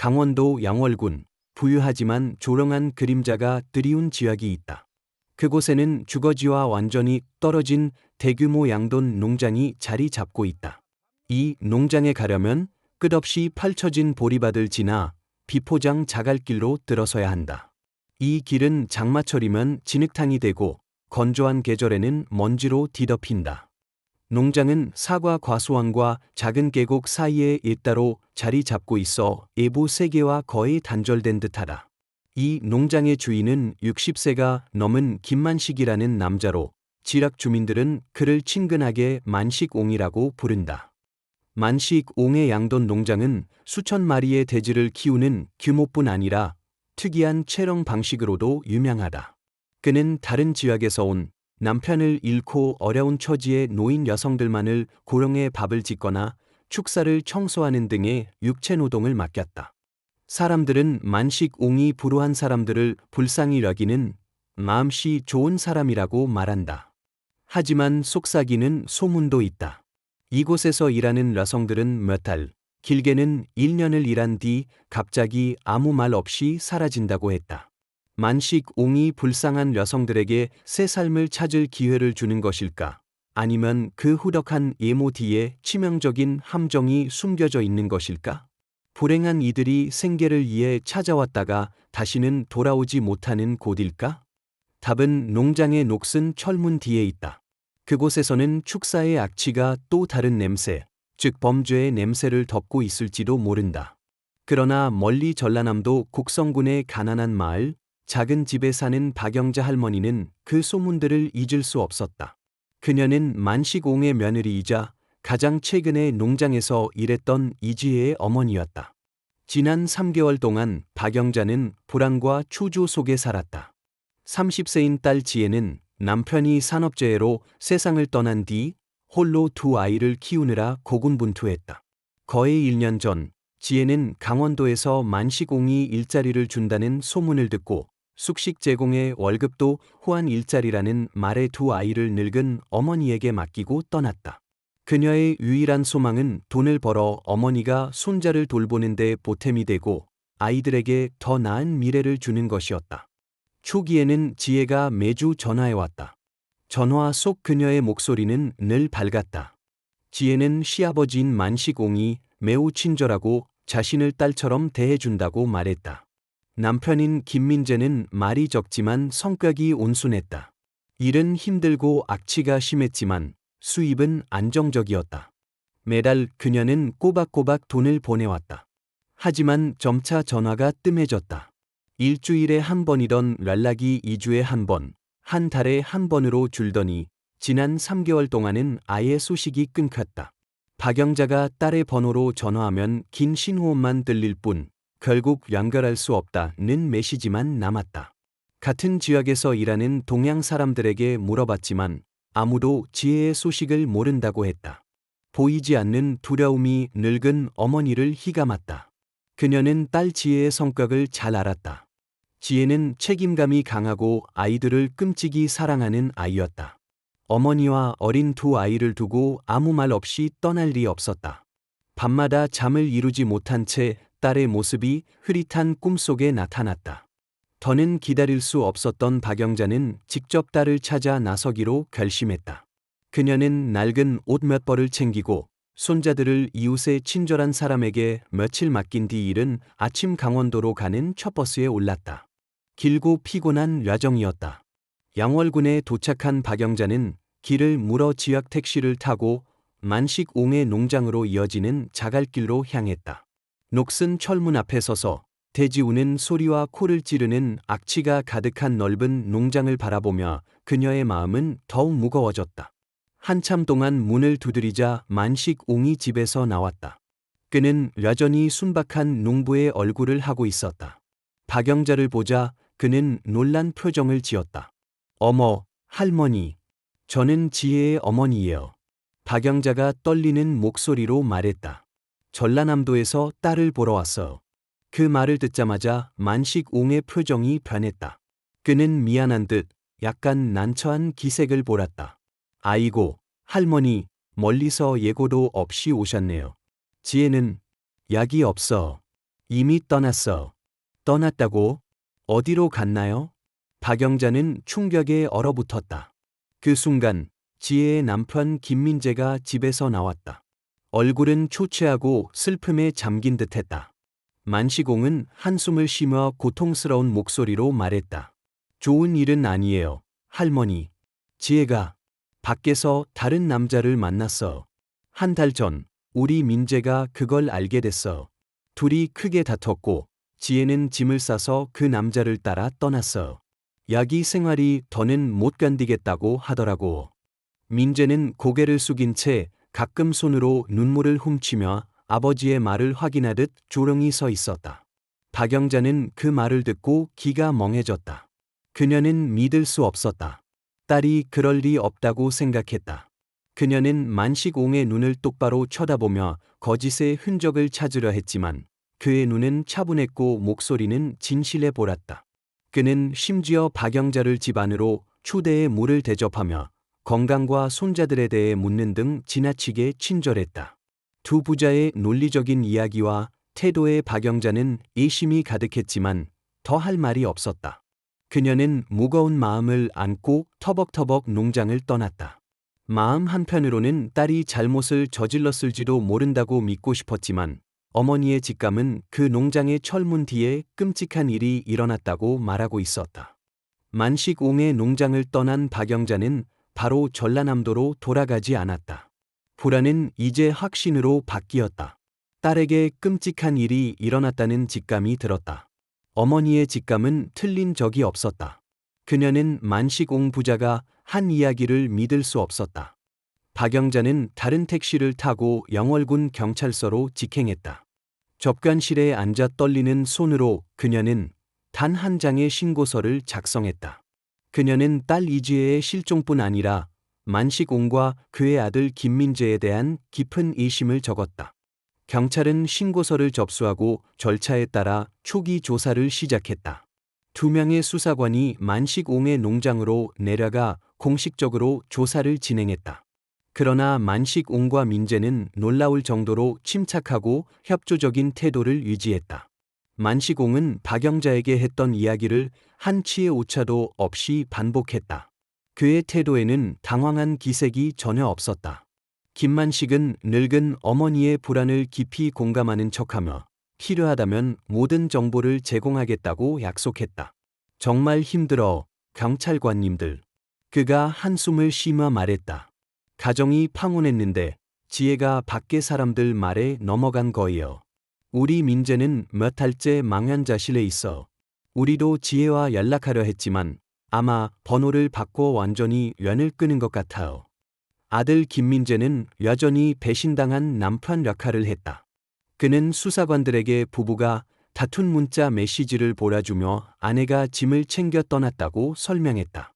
강원도 양월군, 부유하지만 조용한 그림자가 드리운 지역이 있다. 그곳에는 주거지와 완전히 떨어진 대규모 양돈 농장이 자리 잡고 있다. 이 농장에 가려면 끝없이 펼쳐진 보리밭을 지나 비포장 자갈길로 들어서야 한다. 이 길은 장마철이면 진흙탕이 되고 건조한 계절에는 먼지로 뒤덮인다. 농장은 사과 과수원과 작은 계곡 사이에 잇따로 자리 잡고 있어 외부 세계와 거의 단절된 듯하다. 이 농장의 주인은 60세가 넘은 김만식이라는 남자로 지역 주민들은 그를 친근하게 만식옹이라고 부른다. 만식옹의 양돈 농장은 수천 마리의 돼지를 키우는 규모뿐 아니라 특이한 채long 방식으로도 유명하다. 그는 다른 지역에서 온 남편을 잃고 어려운 처지에 놓인 여성들만을 고용해 밥을 짓거나 축사를 청소하는 등의 육체 노동을 맡겼다. 사람들은 만식옹이 불우한 사람들을 불쌍히 여기는 마음씨 좋은 사람이라고 말한다. 하지만 속삭이는 소문도 있다. 이곳에서 일하는 여성들은 몇 달, 길게는 1년을 일한 뒤 갑자기 아무 말 없이 사라진다고 했다. 만식옹이 불쌍한 여성들에게 새 삶을 찾을 기회를 주는 것일까? 아니면 그 후덕한 예모 뒤에 치명적인 함정이 숨겨져 있는 것일까? 불행한 이들이 생계를 위해 찾아왔다가 다시는 돌아오지 못하는 곳일까? 답은 농장의 녹슨 철문 뒤에 있다. 그곳에서는 축사의 악취가 또 다른 냄새, 즉 범죄의 냄새를 덮고 있을지도 모른다. 그러나 멀리 전라남도 곡성군의 가난한 마을, 작은 집에 사는 박영자 할머니는 그 소문들을 잊을 수 없었다. 그녀는 만식옹의 며느리이자 가장 최근에 농장에서 일했던 이지혜의 어머니였다. 지난 3개월 동안 박영자는 불안과 초조 속에 살았다. 30세인 딸 지혜는 남편이 산업재해로 세상을 떠난 뒤 홀로 두 아이를 키우느라 고군분투했다. 거의 1년 전 지혜는 강원도에서 만식옹이 일자리를 준다는 소문을 듣고 숙식 제공에 월급도 후한 일자리라는 말에 두 아이를 늙은 어머니에게 맡기고 떠났다. 그녀의 유일한 소망은 돈을 벌어 어머니가 손자를 돌보는 데 보탬이 되고 아이들에게 더 나은 미래를 주는 것이었다. 초기에는 지혜가 매주 전화해왔다. 전화 속 그녀의 목소리는 늘 밝았다. 지혜는 시아버지인 만식옹이 매우 친절하고 자신을 딸처럼 대해준다고 말했다. 남편인 김민재는 말이 적지만 성격이 온순했다. 일은 힘들고 악취가 심했지만 수입은 안정적이었다. 매달 그녀는 꼬박꼬박 돈을 보내왔다. 하지만 점차 전화가 뜸해졌다. 일주일에 한 번이던 연락이 2주에 한 번, 한 달에 한 번으로 줄더니 지난 3개월 동안은 아예 소식이 끊겼다. 박영자가 딸의 번호로 전화하면 긴 신호음만 들릴 뿐 결국 연결할 수 없다는 메시지만 남았다. 같은 지역에서 일하는 동양 사람들에게 물어봤지만 아무도 지혜의 소식을 모른다고 했다. 보이지 않는 두려움이 늙은 어머니를 휘감았다. 그녀는 딸 지혜의 성격을 잘 알았다. 지혜는 책임감이 강하고 아이들을 끔찍이 사랑하는 아이였다. 어머니와 어린 두 아이를 두고 아무 말 없이 떠날 리 없었다. 밤마다 잠을 이루지 못한 채 딸의 모습이 흐릿한 꿈속에 나타났다. 더는 기다릴 수 없었던 박영자는 직접 딸을 찾아 나서기로 결심했다. 그녀는 낡은 옷 몇 벌을 챙기고 손자들을 이웃의 친절한 사람에게 며칠 맡긴 뒤 이른 아침 강원도로 가는 첫 버스에 올랐다. 길고 피곤한 야정이었다. 양월군에 도착한 박영자는 길을 물어 지역 택시를 타고 만식옹의 농장으로 이어지는 자갈길로 향했다. 녹슨 철문 앞에 서서 돼지 우는 소리와 코를 찌르는 악취가 가득한 넓은 농장을 바라보며 그녀의 마음은 더욱 무거워졌다. 한참 동안 문을 두드리자 만식옹이 집에서 나왔다. 그는 여전히 순박한 농부의 얼굴을 하고 있었다. 박영자를 보자 그는 놀란 표정을 지었다. 어머, 할머니. 저는 지혜의 어머니예요. 박영자가 떨리는 목소리로 말했다. 전라남도에서 딸을 보러 왔어요. 그 말을 듣자마자 만식옹의 표정이 변했다. 그는 미안한 듯 약간 난처한 기색을 보랐다. 아이고, 할머니, 멀리서 예고도 없이 오셨네요. 지혜는 약이 없어. 이미 떠났어. 떠났다고? 어디로 갔나요? 박영자는 충격에 얼어붙었다. 그 순간 지혜의 남편 김민재가 집에서 나왔다. 얼굴은 초췌하고 슬픔에 잠긴 듯했다. 만시공은 한숨을 쉬며 고통스러운 목소리로 말했다. 좋은 일은 아니에요, 할머니. 지혜가 밖에서 다른 남자를 만났어. 한 달 전 우리 민재가 그걸 알게 됐어. 둘이 크게 다퉜고 지혜는 짐을 싸서 그 남자를 따라 떠났어. 야기 생활이 더는 못 견디겠다고 하더라고. 민재는 고개를 숙인 채 가끔 손으로 눈물을 훔치며 아버지의 말을 확인하듯 조용히 서 있었다. 박영자는 그 말을 듣고 기가 멍해졌다. 그녀는 믿을 수 없었다. 딸이 그럴 리 없다고 생각했다. 그녀는 만식옹의 눈을 똑바로 쳐다보며 거짓의 흔적을 찾으려 했지만 그의 눈은 차분했고 목소리는 진실에 보랐다. 그는 심지어 박영자를 집 안으로 초대해 물을 대접하며 건강과 손자들에 대해 묻는 등 지나치게 친절했다. 두 부자의 논리적인 이야기와 태도에 박영자는 의심이 가득했지만 더 할 말이 없었다. 그녀는 무거운 마음을 안고 터벅터벅 농장을 떠났다. 마음 한편으로는 딸이 잘못을 저질렀을지도 모른다고 믿고 싶었지만 어머니의 직감은 그 농장의 철문 뒤에 끔찍한 일이 일어났다고 말하고 있었다. 만식옹의 농장을 떠난 박영자는 바로 전라남도로 돌아가지 않았다. 불안은 이제 확신으로 바뀌었다. 딸에게 끔찍한 일이 일어났다는 직감이 들었다. 어머니의 직감은 틀린 적이 없었다. 그녀는 만식옹 부자가 한 이야기를 믿을 수 없었다. 박영자는 다른 택시를 타고 영월군 경찰서로 직행했다. 접견실에 앉아 떨리는 손으로 그녀는 단 한 장의 신고서를 작성했다. 그녀는 딸 이지혜의 실종뿐 아니라 만식옹과 그의 아들 김민재에 대한 깊은 의심을 적었다. 경찰은 신고서를 접수하고 절차에 따라 초기 조사를 시작했다. 2명의 수사관이 만식옹의 농장으로 내려가 공식적으로 조사를 진행했다. 그러나 만식옹과 민재는 놀라울 정도로 침착하고 협조적인 태도를 유지했다. 만식옹은 박영자에게 했던 이야기를 한치의 오차도 없이 반복했다. 그의 태도에는 당황한 기색이 전혀 없었다. 김만식은 늙은 어머니의 불안을 깊이 공감하는 척하며 필요하다면 모든 정보를 제공하겠다고 약속했다. 정말 힘들어, 경찰관님들. 그가 한숨을 쉬며 말했다. 가정이 파혼했는데 지혜가 밖에 사람들 말에 넘어간 거예요. 우리 민재는 몇 달째 망연자실해 있어. 우리도 지혜와 연락하려 했지만 아마 번호를 바꿔 완전히 연을 끊은 것 같아요. 아들 김민재는 여전히 배신당한 남편 역할을 했다. 그는 수사관들에게 부부가 다툰 문자 메시지를 보여주며 아내가 짐을 챙겨 떠났다고 설명했다.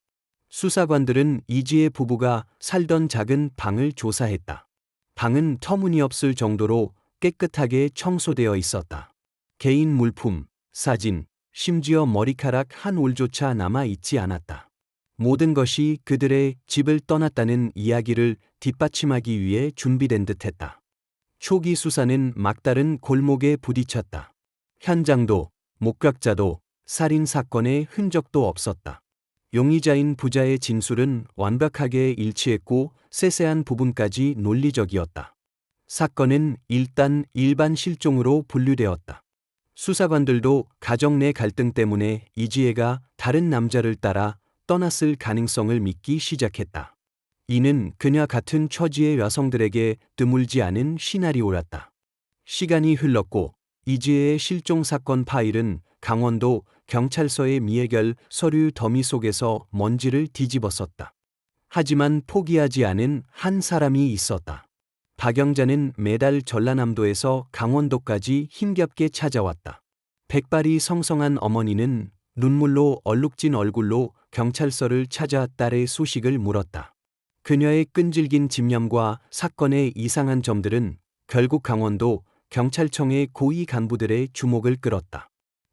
수사관들은 이지혜 부부가 살던 작은 방을 조사했다. 방은 터무니없을 정도로 깨끗하게 청소되어 있었다. 개인 물품, 사진, 심지어 머리카락 한 올조차 남아 있지 않았다. 모든 것이 그들의 집을 떠났다는 이야기를 뒷받침하기 위해 준비된 듯했다. 초기 수사는 막다른 골목에 부딪혔다. 현장도, 목격자도, 살인 사건의 흔적도 없었다. 용의자인 부자의 진술은 완벽하게 일치했고 세세한 부분까지 논리적이었다. 사건은 일단 일반 실종으로 분류되었다. 수사관들도 가정 내 갈등 때문에 이지혜가 다른 남자를 따라 떠났을 가능성을 믿기 시작했다. 이는 그녀 같은 처지의 여성들에게 드물지 않은 시나리오였다. 시간이 흘렀고 이지혜의 실종 사건 파일은 강원도 경찰서의 미해결 서류 더미 속에서 먼지를 뒤집었었다. 하지만 포기하지 않은 한 사람이 있었다. 박영자는 매달 전라남도에서 강원도까지 힘겹게 찾아왔다. 백발이 성성한 어머니는 눈물로 얼룩진 얼굴로 경찰서를 찾아 딸의 소식을 물었다. 그녀의 끈질긴 집념과 사건의 이상한 점들은 결국 강원도 경찰청의 고위 간부들의 주목을 끌었다.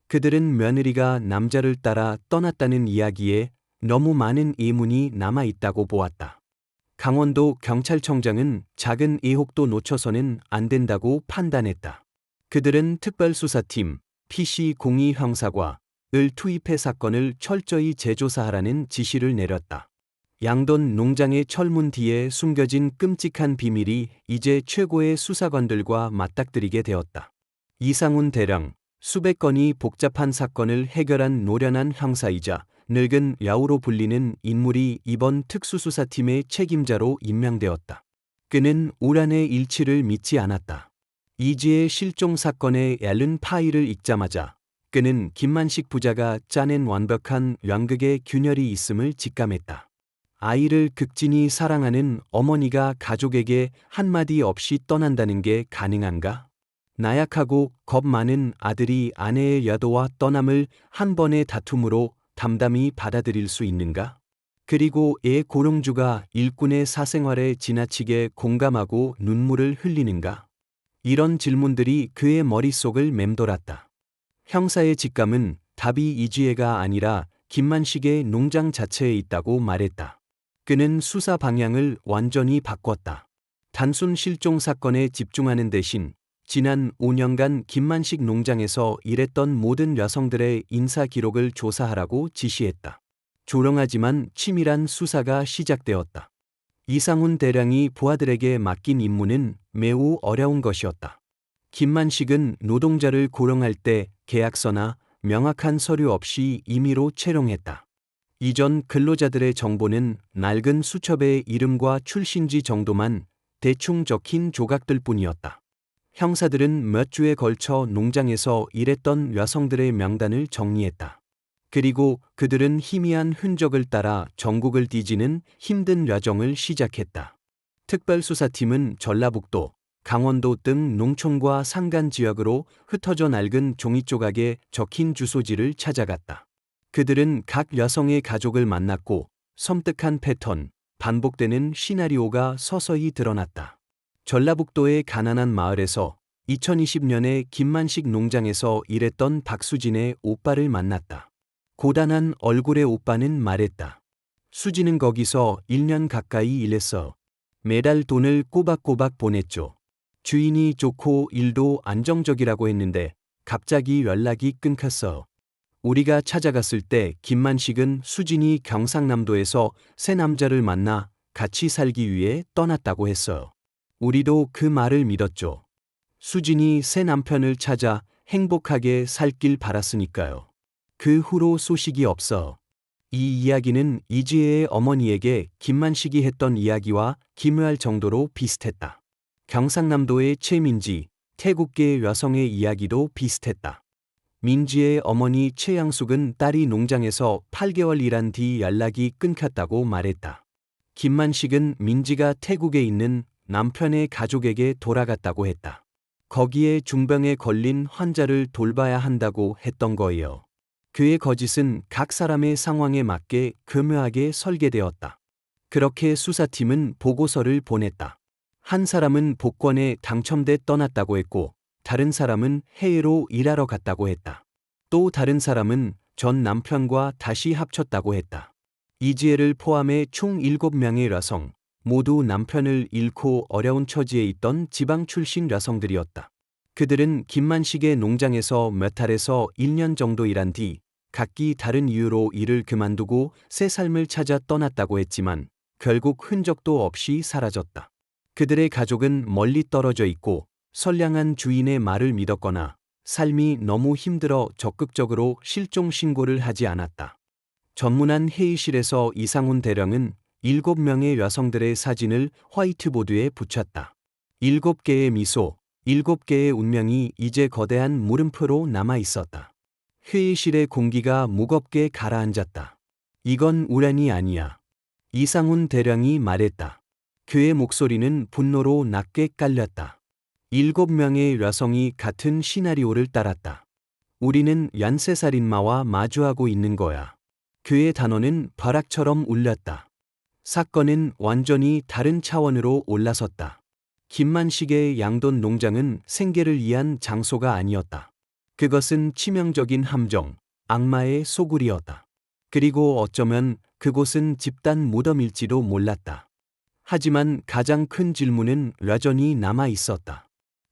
그들은 며느리가 남자를 따라 떠났다는 이야기에 너무 많은 의문이 남아 있다고 보았다. 강원도 경찰청장은 작은 의혹도 놓쳐서는 안 된다고 판단했다. 그들은 특별수사팀 PC02 형사과를 투입해 사건을 철저히 재조사하라는 지시를 내렸다. 양돈 농장의 철문 뒤에 숨겨진 끔찍한 비밀이 이제 최고의 수사관들과 맞닥뜨리게 되었다. 이상훈 대령, 수백 건이 복잡한 사건을 해결한 노련한 형사이자 늙은 야우로 불리는 인물이 이번 특수수사팀의 책임자로 임명되었다. 그는 우란의 일치를 믿지 않았다. 이지의 실종 사건의 얇은 파일을 읽자마자 그는 김만식 부자가 짜낸 완벽한 양극의 균열이 있음을 직감했다. 아이를 극진히 사랑하는 어머니가 가족에게 한마디 없이 떠난다는 게 가능한가? 나약하고 겁 많은 아들이 아내의 야도와 떠남을 한 번의 다툼으로 담담히 받아들일 수 있는가? 그리고 애 고롱주가 일꾼의 사생활에 지나치게 공감하고 눈물을 흘리는가? 이런 질문들이 그의 머릿속을 맴돌았다. 형사의 직감은 답이 이지혜가 아니라 김만식의 농장 자체에 있다고 말했다. 그는 수사 방향을 완전히 바꿨다. 단순 실종 사건에 집중하는 대신 지난 5년간 김만식 농장에서 일했던 모든 여성들의 인사 기록을 조사하라고 지시했다. 조롱하지만 치밀한 수사가 시작되었다. 이상훈 대령이 부하들에게 맡긴 임무는 매우 어려운 것이었다. 김만식은 노동자를 고용할 때 계약서나 명확한 서류 없이 임의로 채용했다. 이전 근로자들의 정보는 낡은 수첩의 이름과 출신지 정도만 대충 적힌 조각들 뿐이었다. 형사들은 몇 주에 걸쳐 농장에서 일했던 여성들의 명단을 정리했다. 그리고 그들은 희미한 흔적을 따라 전국을 뒤지는 힘든 여정을 시작했다. 특별수사팀은 전라북도, 강원도 등 농촌과 산간 지역으로 흩어져 낡은 종이 조각에 적힌 주소지를 찾아갔다. 그들은 각 여성의 가족을 만났고 섬뜩한 패턴, 반복되는 시나리오가 서서히 드러났다. 전라북도의 가난한 마을에서 2020년에 김만식 농장에서 일했던 박수진의 오빠를 만났다. 고단한 얼굴의 오빠는 말했다. 수지는 거기서 1년 가까이 일했어. 매달 돈을 꼬박꼬박 보냈죠. 주인이 좋고 일도 안정적이라고 했는데 갑자기 연락이 끊겼어. 우리가 찾아갔을 때 김만식은 수진이 경상남도에서 새 남자를 만나 같이 살기 위해 떠났다고 했어요. 우리도 그 말을 믿었죠. 수진이 새 남편을 찾아 행복하게 살길 바랐으니까요. 그 후로 소식이 없어. 이 이야기는 이지혜의 어머니에게 김만식이 했던 이야기와 기묘할 정도로 비슷했다. 경상남도의 최민지, 태국계 여성의 이야기도 비슷했다. 민지의 어머니 최양숙은 딸이 농장에서 8개월 일한 뒤 연락이 끊겼다고 말했다. 김만식은 민지가 태국에 있는 남편의 가족에게 돌아갔다고 했다. 거기에 중병에 걸린 환자를 돌봐야 한다고 했던 거예요. 그의 거짓은 각 사람의 상황에 맞게 교묘하게 설계되었다. 그렇게 수사팀은 보고서를 보냈다. 한 사람은 복권에 당첨돼 떠났다고 했고, 다른 사람은 해외로 일하러 갔다고 했다. 또 다른 사람은 전 남편과 다시 합쳤다고 했다. 이지혜를 포함해 총 7명의 여성, 모두 남편을 잃고 어려운 처지에 있던 지방 출신 여성들이었다. 그들은 김만식의 농장에서 몇 달에서 1년 정도 일한 뒤 각기 다른 이유로 일을 그만두고 새 삶을 찾아 떠났다고 했지만 결국 흔적도 없이 사라졌다. 그들의 가족은 멀리 떨어져 있고 선량한 주인의 말을 믿었거나 삶이 너무 힘들어 적극적으로 실종 신고를 하지 않았다. 전문한 회의실에서 이상훈 대령은 7명의 여성들의 사진을 화이트보드에 붙였다. 7개의 미소, 7개의 운명이 이제 거대한 물음표로 남아 있었다. 회의실의 공기가 무겁게 가라앉았다. 이건 우연이 아니야. 이상훈 대령이 말했다. 그의 목소리는 분노로 낮게 깔렸다. 7명의 여성이 같은 시나리오를 따랐다. 우리는 연쇄살인마와 마주하고 있는 거야. 그의 단어는 벼락처럼 울렸다. 사건은 완전히 다른 차원으로 올라섰다. 김만식의 양돈 농장은 생계를 위한 장소가 아니었다. 그것은 치명적인 함정, 악마의 소굴이었다. 그리고 어쩌면 그곳은 집단 무덤일지도 몰랐다. 하지만 가장 큰 질문은 여전히 남아 있었다.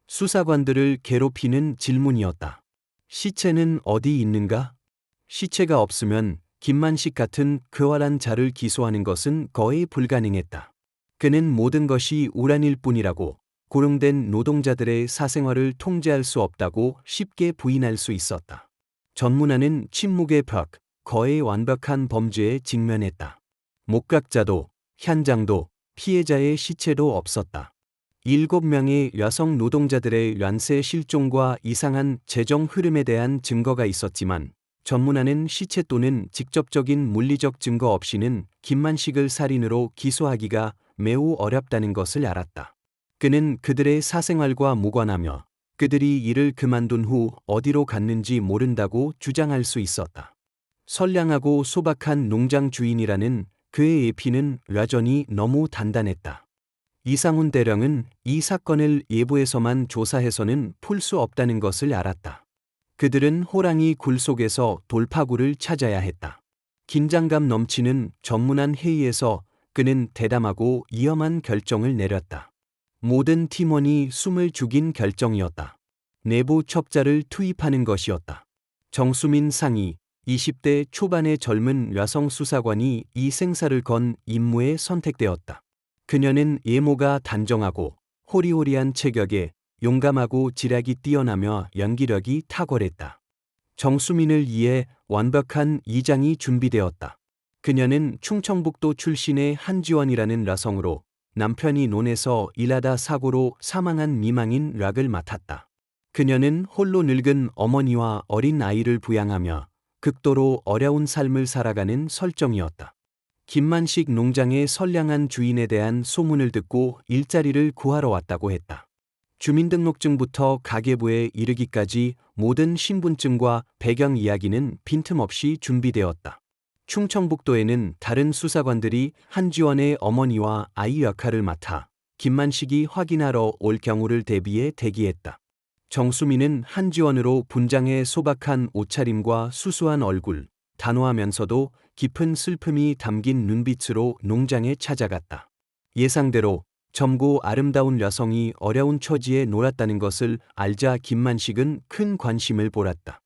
수사관들을 괴롭히는 질문이었다. 시체는 어디 있는가? 시체가 없으면 김만식 같은 쾌활한 자를 기소하는 것은 거의 불가능했다. 그는 모든 것이 우란일 뿐이라고, 고용된 노동자들의 사생활을 통제할 수 없다고 쉽게 부인할 수 있었다. 전문화는 침묵의 벽, 거의 완벽한 범죄에 직면했다. 목각자도, 현장도, 피해자의 시체도 없었다. 7명의 여성 노동자들의 연쇄 실종과 이상한 재정 흐름에 대한 증거가 있었지만, 전문화는 시체 또는 직접적인 물리적 증거 없이는 김만식을 살인으로 기소하기가 매우 어렵다는 것을 알았다. 그는 그들의 사생활과 무관하며 그들이 일을 그만둔 후 어디로 갔는지 모른다고 주장할 수 있었다. 선량하고 소박한 농장 주인이라는 그의 예피는 여전히 너무 단단했다. 이상훈 대령은 이 사건을 예부에서만 조사해서는 풀 수 없다는 것을 알았다. 그들은 호랑이 굴 속에서 돌파구를 찾아야 했다. 긴장감 넘치는 전문한 회의에서 그는 대담하고 위험한 결정을 내렸다. 모든 팀원이 숨을 죽인 결정이었다. 내부 첩자를 투입하는 것이었다. 정수민 상이 20대 초반의 젊은 여성 수사관이 이 생사를 건 임무에 선택되었다. 그녀는 외모가 단정하고 호리호리한 체격에 용감하고 지략이 뛰어나며 연기력이 탁월했다. 정수민을 위해 완벽한 이장이 준비되었다. 그녀는 충청북도 출신의 한지원이라는 여성으로 남편이 논에서 일하다 사고로 사망한 미망인 락을 맡았다. 그녀는 홀로 늙은 어머니와 어린 아이를 부양하며 극도로 어려운 삶을 살아가는 설정이었다. 김만식 농장의 선량한 주인에 대한 소문을 듣고 일자리를 구하러 왔다고 했다. 주민등록증부터 가계부에 이르기까지 모든 신분증과 배경 이야기는 빈틈없이 준비되었다. 충청북도에는 다른 수사관들이 한지원의 어머니와 아이 역할을 맡아 김만식이 확인하러 올 경우를 대비해 대기했다. 정수민은 한지원으로 분장해 소박한 옷차림과 수수한 얼굴, 단호하면서도 깊은 슬픔이 담긴 눈빛으로 농장에 찾아갔다. 예상대로 젊고 아름다운 여성이 어려운 처지에 놓였다는 것을 알자 김만식은 큰 관심을 보랐다.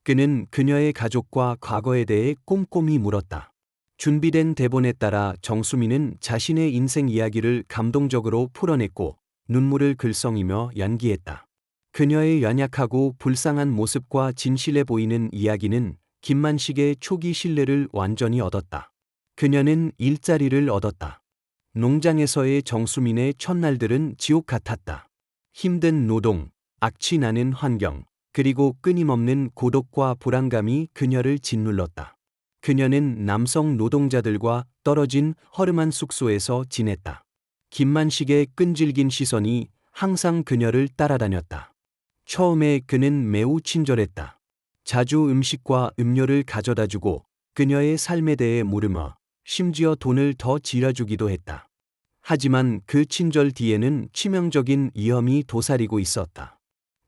그는 그녀의 가족과 과거에 대해 꼼꼼히 물었다. 준비된 대본에 따라 정수민은 자신의 인생 이야기를 감동적으로 풀어냈고 눈물을 글썽이며 연기했다. 그녀의 연약하고 불쌍한 모습과 진실해 보이는 이야기는 김만식의 초기 신뢰를 완전히 얻었다. 그녀는 일자리를 얻었다. 농장에서의 정수민의 첫날들은 지옥 같았다. 힘든 노동, 악취 나는 환경, 그리고 끊임없는 고독과 불안감이 그녀를 짓눌렀다. 그녀는 남성 노동자들과 떨어진 허름한 숙소에서 지냈다. 김만식의 끈질긴 시선이 항상 그녀를 따라다녔다. 처음에 그는 매우 친절했다. 자주 음식과 음료를 가져다주고 그녀의 삶에 대해 물으며 심지어 돈을 더 지어주기도 했다. 하지만 그 친절 뒤에는 치명적인 위험이 도사리고 있었다.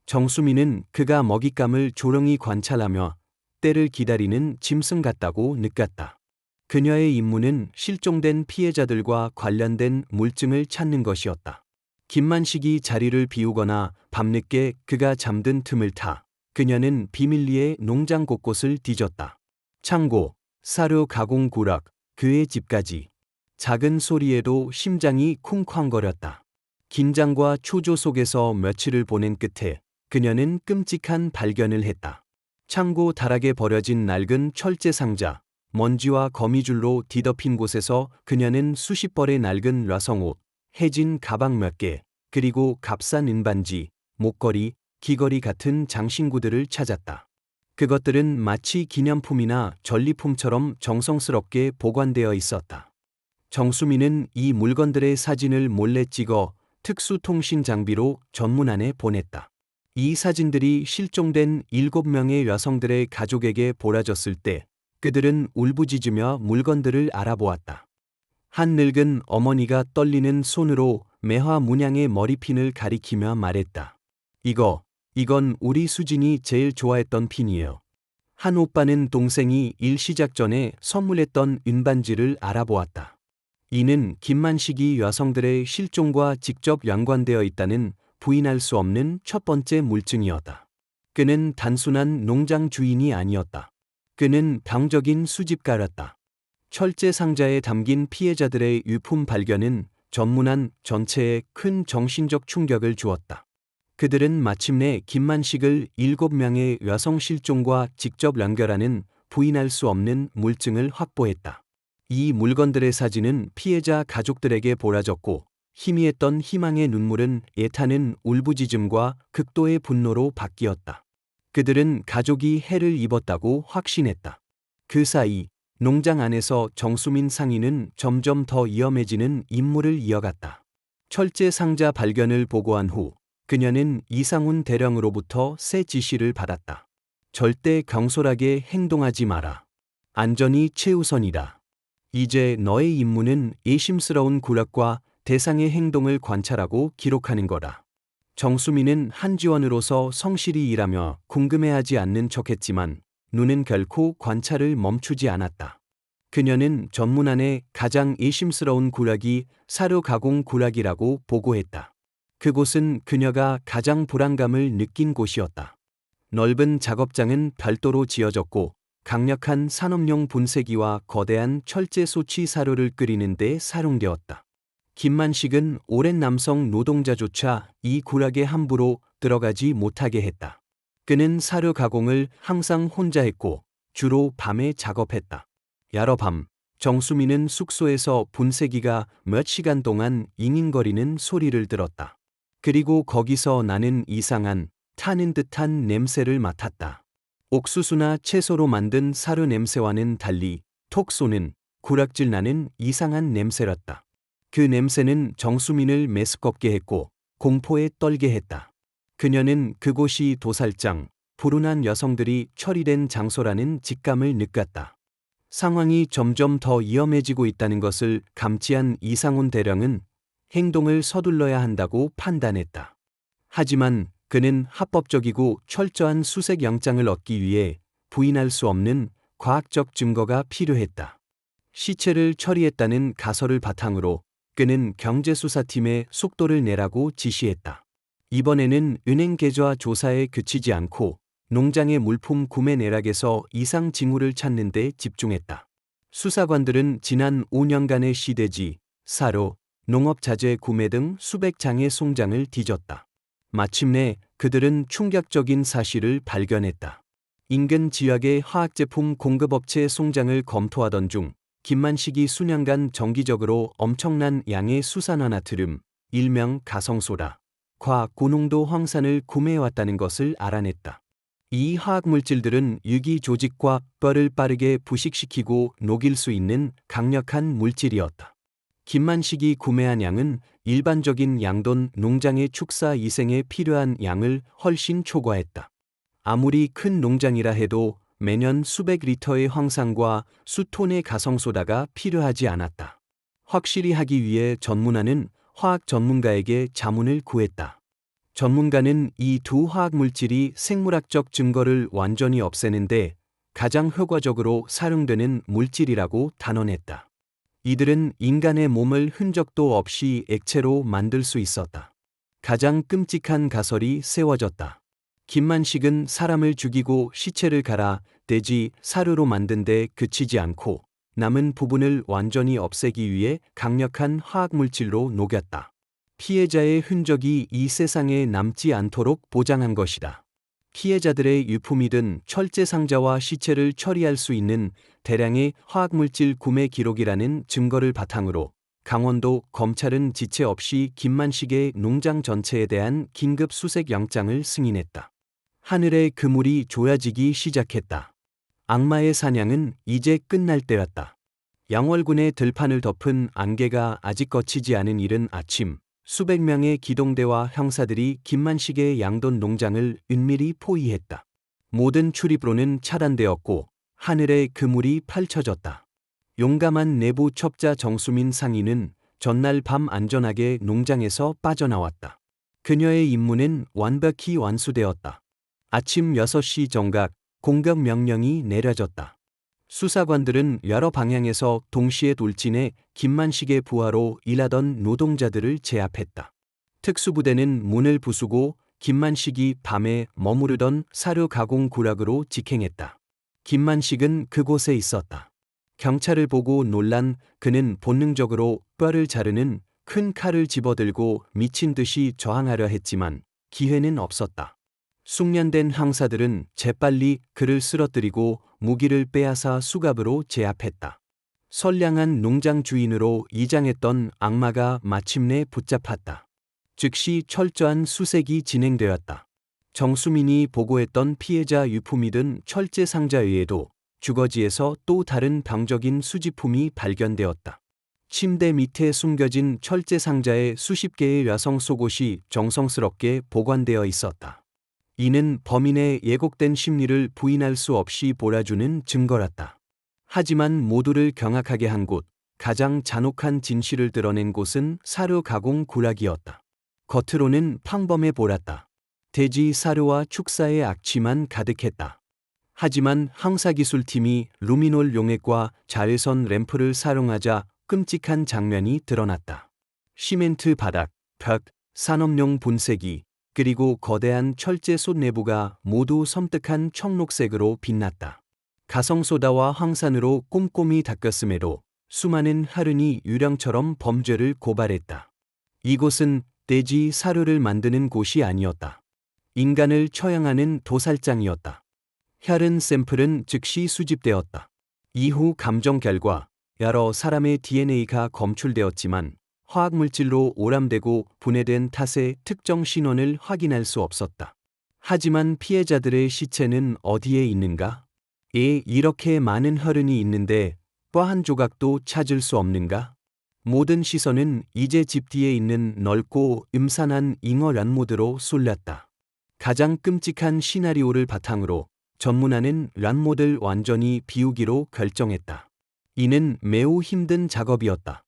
정수민은 그가 먹잇감을 조용히 관찰하며 때를 기다리는 짐승 같다고 느꼈다. 그녀의 임무는 실종된 피해자들과 관련된 물증을 찾는 것이었다. 김만식이 자리를 비우거나 밤늦게 그가 잠든 틈을 타 그녀는 비밀리에 농장 곳곳을 뒤졌다. 창고, 사료 가공 구락, 그의 집까지. 작은 소리에도 심장이 쿵쾅거렸다. 긴장과 초조 속에서 며칠을 보낸 끝에 그녀는 끔찍한 발견을 했다. 창고 다락에 버려진 낡은 철제 상자, 먼지와 거미줄로 뒤덮인 곳에서 그녀는 수십 벌의 낡은 여성옷, 해진 가방 몇 개, 그리고 값싼 은반지, 목걸이, 귀걸이 같은 장신구들을 찾았다. 그것들은 마치 기념품이나 전리품처럼 정성스럽게 보관되어 있었다. 정수민은 이 물건들의 사진을 몰래 찍어 특수통신 장비로 전문안에 보냈다. 이 사진들이 실종된 7명의 여성들의 가족에게 보라졌을 때 그들은 울부짖으며 물건들을 알아보았다. 한 늙은 어머니가 떨리는 손으로 매화 문양의 머리핀을 가리키며 말했다. 이건 우리 수진이 제일 좋아했던 핀이에요. 한 오빠는 동생이 일 시작 전에 선물했던 은반지를 알아보았다. 이는 김만식이 여성들의 실종과 직접 연관되어 있다는 부인할 수 없는 첫 번째 물증이었다. 그는 단순한 농장 주인이 아니었다. 그는 병적인 수집가였다. 철제 상자에 담긴 피해자들의 유품 발견은 전문안 전체에 큰 정신적 충격을 주었다. 그들은 마침내 김만식을 7명의 여성 실종과 직접 연결하는 부인할 수 없는 물증을 확보했다. 이 물건들의 사진은 피해자 가족들에게 보라졌고 희미했던 희망의 눈물은 애타는 울부짖음과 극도의 분노로 바뀌었다. 그들은 가족이 해를 입었다고 확신했다. 그 사이 농장 안에서 정수민 상인은 점점 더 위험해지는 임무를 이어갔다. 철제 상자 발견을 보고한 후 그녀는 이상훈 대령으로부터 새 지시를 받았다. 절대 경솔하게 행동하지 마라. 안전이 최우선이다. 이제 너의 임무는 의심스러운 구락과 대상의 행동을 관찰하고 기록하는 거다. 정수민은 한지원으로서 성실히 일하며 궁금해하지 않는 척했지만 눈은 결코 관찰을 멈추지 않았다. 그녀는 전문안에 가장 의심스러운 구락이 사료 가공 구락이라고 보고했다. 그곳은 그녀가 가장 불안감을 느낀 곳이었다. 넓은 작업장은 별도로 지어졌고 강력한 산업용 분쇄기와 거대한 철제 소치 사료를 끓이는 데 사용되었다. 김만식은 오랜 남성 노동자조차 이 구락에 함부로 들어가지 못하게 했다. 그는 사료 가공을 항상 혼자 했고 주로 밤에 작업했다. 여러 밤 정수민은 숙소에서 분쇄기가 몇 시간 동안 잉잉거리는 소리를 들었다. 그리고 거기서 나는 이상한 타는 듯한 냄새를 맡았다. 옥수수나 채소로 만든 사료 냄새와는 달리 톡 쏘는 구락질 나는 이상한 냄새였다. 그 냄새는 정수민을 메스껍게 했고 공포에 떨게 했다. 그녀는 그곳이 도살장, 불운한 여성들이 처리된 장소라는 직감을 느꼈다. 상황이 점점 더 위험해지고 있다는 것을 감지한 이상훈 대령은 행동을 서둘러야 한다고 판단했다. 하지만 그는 합법적이고 철저한 수색 영장을 얻기 위해 부인할 수 없는 과학적 증거가 필요했다. 시체를 처리했다는 가설을 바탕으로 그는 경제수사팀에 속도를 내라고 지시했다. 이번에는 은행 계좌 조사에 그치지 않고 농장의 물품 구매 내락에서 이상 징후를 찾는 데 집중했다. 수사관들은 지난 5년간의 시돼지, 사료, 농업자재 구매 등 수백 장의 송장을 뒤졌다. 마침내 그들은 충격적인 사실을 발견했다. 인근 지역의 화학제품 공급업체 송장을 검토하던 중 김만식이 수년간 정기적으로 엄청난 양의 수산화나트륨, 일명 가성소다, 과 고농도 황산을 구매해왔다는 것을 알아냈다. 이 화학물질들은 유기 조직과 뼈를 빠르게 부식시키고 녹일 수 있는 강력한 물질이었다. 김만식이 구매한 양은 일반적인 양돈 농장의 축사 이생에 필요한 양을 훨씬 초과했다. 아무리 큰 농장이라 해도 매년 수백 리터의 황산과 수톤의 가성소다가 필요하지 않았다. 확실히 하기 위해 전문가는 화학 전문가에게 자문을 구했다. 전문가는 이 두 화학물질이 생물학적 증거를 완전히 없애는데 가장 효과적으로 사용되는 물질이라고 단언했다. 이들은 인간의 몸을 흔적도 없이 액체로 만들 수 있었다. 가장 끔찍한 가설이 세워졌다. 김만식은 사람을 죽이고 시체를 갈아 돼지 사료로 만든 데 그치지 않고 남은 부분을 완전히 없애기 위해 강력한 화학물질로 녹였다. 피해자의 흔적이 이 세상에 남지 않도록 보장한 것이다. 피해자들의 유품이든 철제 상자와 시체를 처리할 수 있는 대량의 화학물질 구매 기록이라는 증거를 바탕으로 강원도 검찰은 지체 없이 김만식의 농장 전체에 대한 긴급 수색 영장을 승인했다. 하늘의 그물이 조여지기 시작했다. 악마의 사냥은 이제 끝날 때였다. 양월군의 들판을 덮은 안개가 아직 걷히지 않은 이른 아침, 수백 명의 기동대와 형사들이 김만식의 양돈 농장을 은밀히 포위했다. 모든 출입로는 차단되었고 하늘의 그물이 펼쳐졌다. 용감한 내부 첩자 정수민 상인은 전날 밤 안전하게 농장에서 빠져나왔다. 그녀의 임무는 완벽히 완수되었다. 아침 6시 정각 공격 명령이 내려졌다. 수사관들은 여러 방향에서 동시에 돌진해 김만식의 부하로 일하던 노동자들을 제압했다. 특수부대는 문을 부수고 김만식이 밤에 머무르던 사료 가공 구락으로 직행했다. 김만식은 그곳에 있었다. 경찰을 보고 놀란 그는 본능적으로 뼈를 자르는 큰 칼을 집어들고 미친 듯이 저항하려 했지만 기회는 없었다. 숙련된 항사들은 재빨리 그를 쓰러뜨리고 무기를 빼앗아 수갑으로 제압했다. 선량한 농장 주인으로 이장했던 악마가 마침내 붙잡혔다. 즉시 철저한 수색이 진행되었다. 정수민이 보고했던 피해자 유품이 든 철제 상자 외에도 주거지에서 또 다른 병적인 수집품이 발견되었다. 침대 밑에 숨겨진 철제 상자에 수십 개의 여성 속옷이 정성스럽게 보관되어 있었다. 이는 범인의 예곡된 심리를 부인할 수 없이 몰아주는 증거였다. 하지만 모두를 경악하게 한 곳, 가장 잔혹한 진실을 드러낸 곳은 사료 가공 구락이었다. 겉으로는 평범해 보였다. 돼지 사료와 축사의 악취만 가득했다. 하지만 항사기술팀이 루미놀 용액과 자외선 램프를 사용하자 끔찍한 장면이 드러났다. 시멘트 바닥, 벽, 산업용 분쇄기, 그리고 거대한 철제 솥 내부가 모두 섬뜩한 청록색으로 빛났다. 가성소다와 황산으로 꼼꼼히 닦였음에도 수많은 혈흔이 유령처럼 범죄를 고발했다. 이곳은 돼지 사료를 만드는 곳이 아니었다. 인간을 처형하는 도살장이었다. 혈흔 샘플은 즉시 수집되었다. 이후 감정 결과 여러 사람의 DNA가 검출되었지만 화학물질로 오람되고 분해된 탓에 특정 신원을 확인할 수 없었다. 하지만 피해자들의 시체는 어디에 있는가? 이렇게 많은 혈흔이 있는데 뼈 한 조각도 찾을 수 없는가? 모든 시선은 이제 집 뒤에 있는 넓고 음산한 잉어 란모드로 쏠렸다. 가장 끔찍한 시나리오를 바탕으로 전문하는 란모드를 완전히 비우기로 결정했다. 이는 매우 힘든 작업이었다.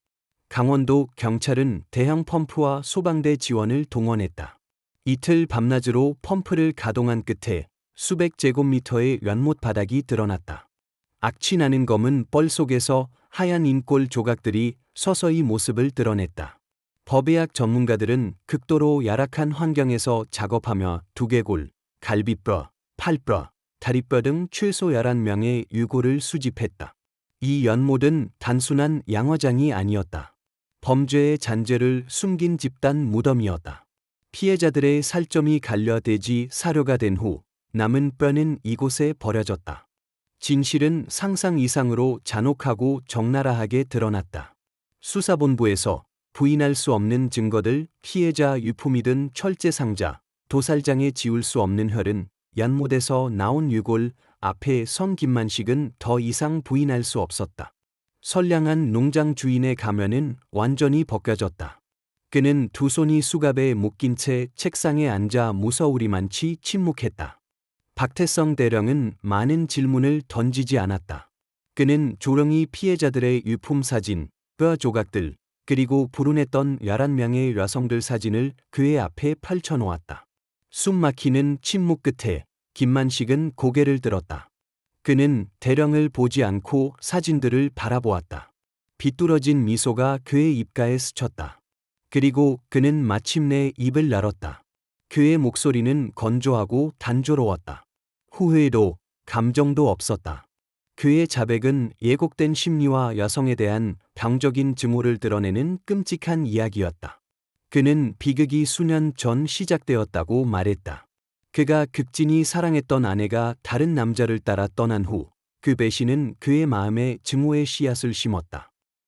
강원도 경찰은 대형 펌프와 소방대 지원을 동원했다. 이틀 밤낮으로 펌프를 가동한 끝에 수백 제곱미터의 연못 바닥이 드러났다. 악취 나는 검은 뻘 속에서 하얀 인골 조각들이 서서히 모습을 드러냈다. 법의학 전문가들은 극도로 열악한 환경에서 작업하며 두개골, 갈비뼈, 팔뼈, 다리뼈 등 최소 11명의 유골을 수집했다. 이 연못은 단순한 양어장이 아니었다. 범죄의 잔재를 숨긴 집단 무덤이었다. 피해자들의 살점이 갈려 돼지 사료가 된 후 남은 뼈는 이곳에 버려졌다. 진실은 상상 이상으로 잔혹하고 적나라하게 드러났다. 수사본부에서 부인할 수 없는 증거들, 피해자 유품이 든 철제 상자, 도살장에 지울 수 없는 혈흔, 연못에서 나온 유골, 앞에 선 김만식은 더 이상 부인할 수 없었다. 선량한 농장 주인의 가면은 완전히 벗겨졌다. 그는 두 손이 수갑에 묶인 채 책상에 앉아 무서우리만치 침묵했다. 박태성 대령은 많은 질문을 던지지 않았다. 그는 조용히 피해자들의 유품 사진, 뼈 조각들, 그리고 불운했던 11명의 여성들 사진을 그의 앞에 펼쳐놓았다. 숨 막히는 침묵 끝에 김만식은 고개를 들었다. 그는 대령을 보지 않고 사진들을 바라보았다. 비뚤어진 미소가 그의 입가에 스쳤다. 그리고 그는 마침내 입을 열었다. 그의 목소리는 건조하고 단조로웠다. 후회도 감정도 없었다. 그의 자백은 예곡된 심리와 여성에 대한 병적인 증오를 드러내는 끔찍한 이야기였다. 그는 비극이 수년 전 시작되었다고 말했다. 그가 극진히 사랑했던 아내가 다른 남자를 따라 떠난 후 그 배신은 그의 마음에 증오의 씨앗을 심었다.